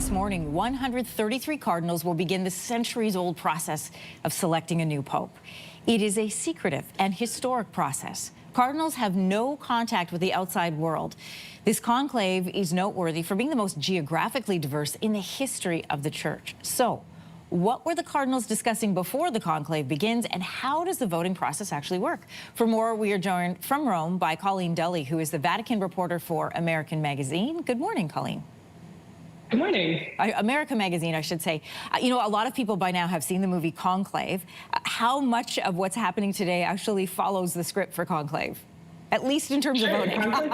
this morning, 133 cardinals will begin the centuries-old process of selecting a new pope. It is a secretive and historic process. Cardinals have no contact with the outside world. This conclave is noteworthy for being the most geographically diverse in the history of the church. So, what were the cardinals discussing before the conclave begins, and how does the voting process actually work? For more, we are joined from Rome by Colleen Dulle, who is the Vatican reporter for American Magazine. Good morning, Colleen. Good morning. America Magazine, I should say. You know, a lot of people by now have seen the movie Conclave. How much of what's happening today actually follows the script for Conclave, at least in terms of voting?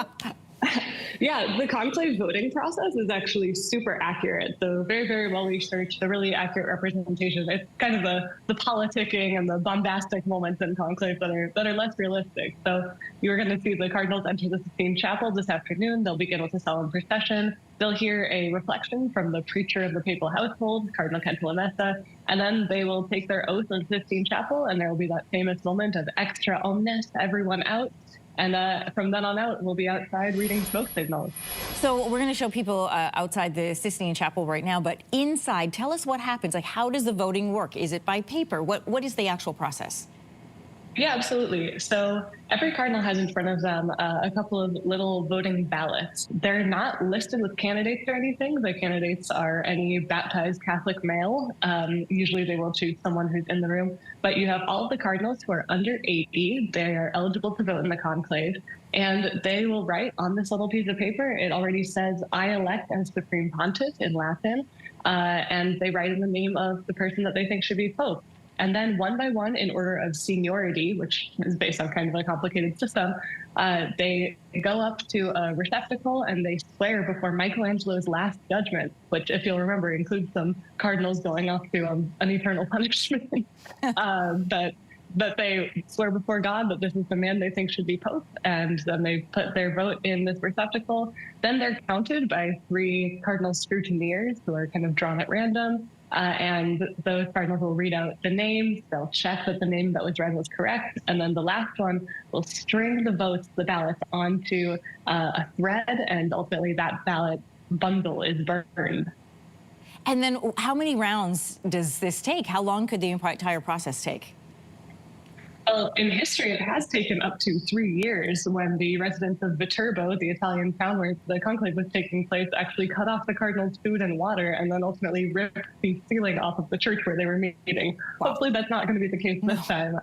Yeah, the conclave voting process is actually super accurate. So very, very well researched, a really accurate representation. It's kind of the politicking and the bombastic moments in conclave that are less realistic. So you're going to see the cardinals enter the Sistine Chapel this afternoon. They'll begin with a solemn procession. They'll hear a reflection from the preacher of the papal household, Cardinal Cantalamessa, and then they will take their oath in the Sistine Chapel, and there will be that famous moment of extra omnes, everyone out. And from then on out, we'll be outside reading smoke signals. So we're going to show people outside the Sistine Chapel right now, but inside, tell us what happens. Like, how does the voting work? Is it by paper? What is the actual process? Yeah, absolutely. So every cardinal has in front of them a couple of little voting ballots. They're not listed with candidates or anything. The candidates are any baptized Catholic male. Usually they will choose someone who's in the room. But you have all of the cardinals who are under 80. They are eligible to vote in the conclave. And they will write on this little piece of paper, it already says, "I elect as Supreme Pontiff" in Latin. And they write in the name of the person that they think should be Pope. And then one by one, in order of seniority, which is based on kind of a complicated system, they go up to a receptacle and they swear before Michelangelo's Last Judgment, which, if you'll remember, includes some cardinals going off to an eternal punishment. But they swear before God that this is the man they think should be Pope, and then they put their vote in this receptacle. Then they're counted by 3 cardinal scrutineers who are kind of drawn at random. And those cardinals will read out the names, they'll check that the name that was read was correct, and then the last one will string the ballots onto a thread, and ultimately that ballot bundle is burned. And then how many rounds does this take? How long could the entire process take? Well, in history, it has taken up to 3 years when the residents of Viterbo, the Italian town where the conclave was taking place, actually cut off the cardinals' food and water and then ultimately ripped the ceiling off of the church where they were meeting. Wow. Hopefully that's not going to be the case this time.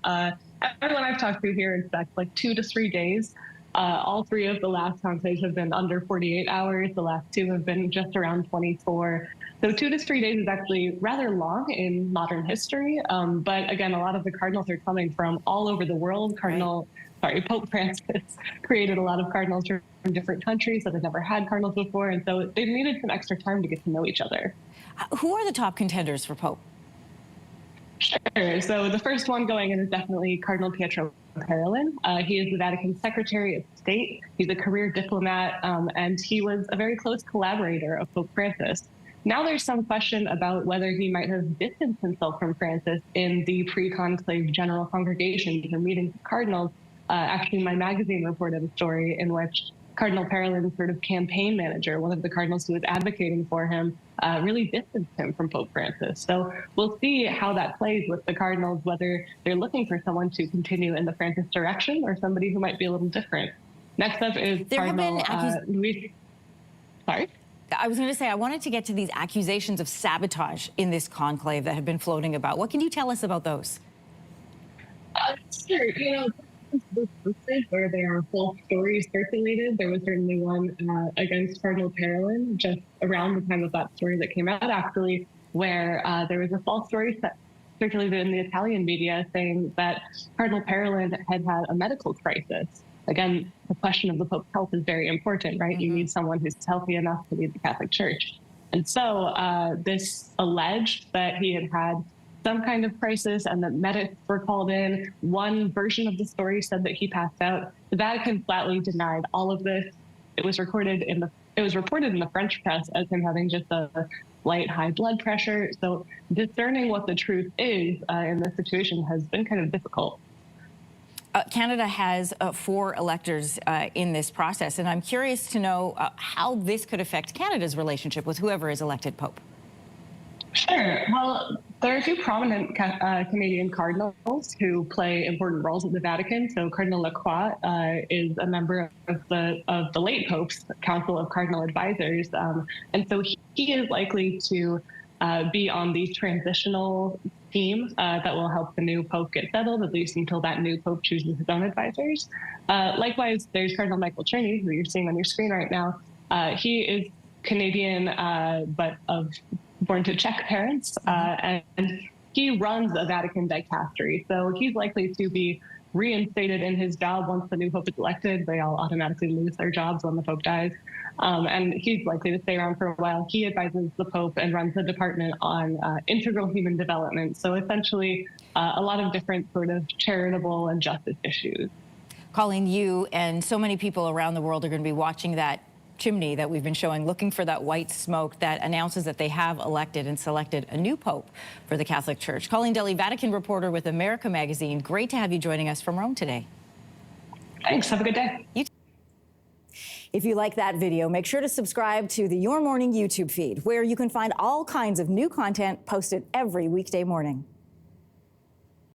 Everyone I've talked to here expects like 2 to 3 days. All 3 of the last conclaves have been under 48 hours. The last 2 have been just around 24. So 2 to 3 days is actually rather long in modern history. But again, a lot of the cardinals are coming from all over the world. Pope Francis created a lot of cardinals from different countries that had never had cardinals before. And so they've needed some extra time to get to know each other. Who are the top contenders for Pope? Sure. So the first one going in is definitely Cardinal Pietro Parolin. He is the Vatican Secretary of State. He's a career diplomat, and he was a very close collaborator of Pope Francis. Now there's some question about whether he might have distanced himself from Francis in the pre-conclave general congregation or meetings of cardinals. Actually, my magazine reported a story in which Cardinal Parolin's sort of campaign manager, one of the cardinals who was advocating for him, really distanced him from Pope Francis. So we'll see how that plays with the cardinals, whether they're looking for someone to continue in the Francis direction or somebody who might be a little different. Next up is Cardinal Luis. Sorry? I was going to say, I wanted to get to these accusations of sabotage in this conclave that have been floating about. What can you tell us about those? Sure. You know, where there are false stories circulated. There was certainly one against Cardinal Parolin just around the time of that story that came out, actually, where there was a false story circulated in the Italian media saying that Cardinal Parolin had had a medical crisis. Again, the question of the Pope's health is very important, right? Mm-hmm. You need someone who's healthy enough to lead the Catholic Church. And so this alleged that he had had some kind of crisis and that medics were called in. One version of the story said that he passed out. The Vatican flatly denied all of this. It was reported in the French press as him having just a slight high blood pressure. So discerning what the truth is in this situation has been kind of difficult. Canada has 4 electors in this process, and I'm curious to know how this could affect Canada's relationship with whoever is elected Pope. Sure. Well, there are 2 prominent Canadian cardinals who play important roles at the Vatican. So Cardinal Lacroix is a member of the late Pope's Council of Cardinal Advisors, and so he is likely to be on the transitional team that will help the new Pope get settled, at least until that new Pope chooses his own advisors. Likewise, there's Cardinal Michael Czerny, who you're seeing on your screen right now. He is Canadian, but born to Czech parents, and he runs a Vatican dicastery. So he's likely to be reinstated in his job once the new Pope is elected. They all automatically lose their jobs when the Pope dies. And he's likely to stay around for a while. He advises the Pope and runs the department on integral human development. So essentially, a lot of different sort of charitable and justice issues. Colleen, you and so many people around the world are going to be watching that chimney that we've been showing, looking for that white smoke that announces that they have elected and selected a new Pope for the Catholic Church. Colleen Deli, Vatican reporter with America Magazine. Great to have you joining us from Rome today. Thanks. Have a good day. If you like that video, make sure to subscribe to the Your Morning YouTube feed, where you can find all kinds of new content posted every weekday morning.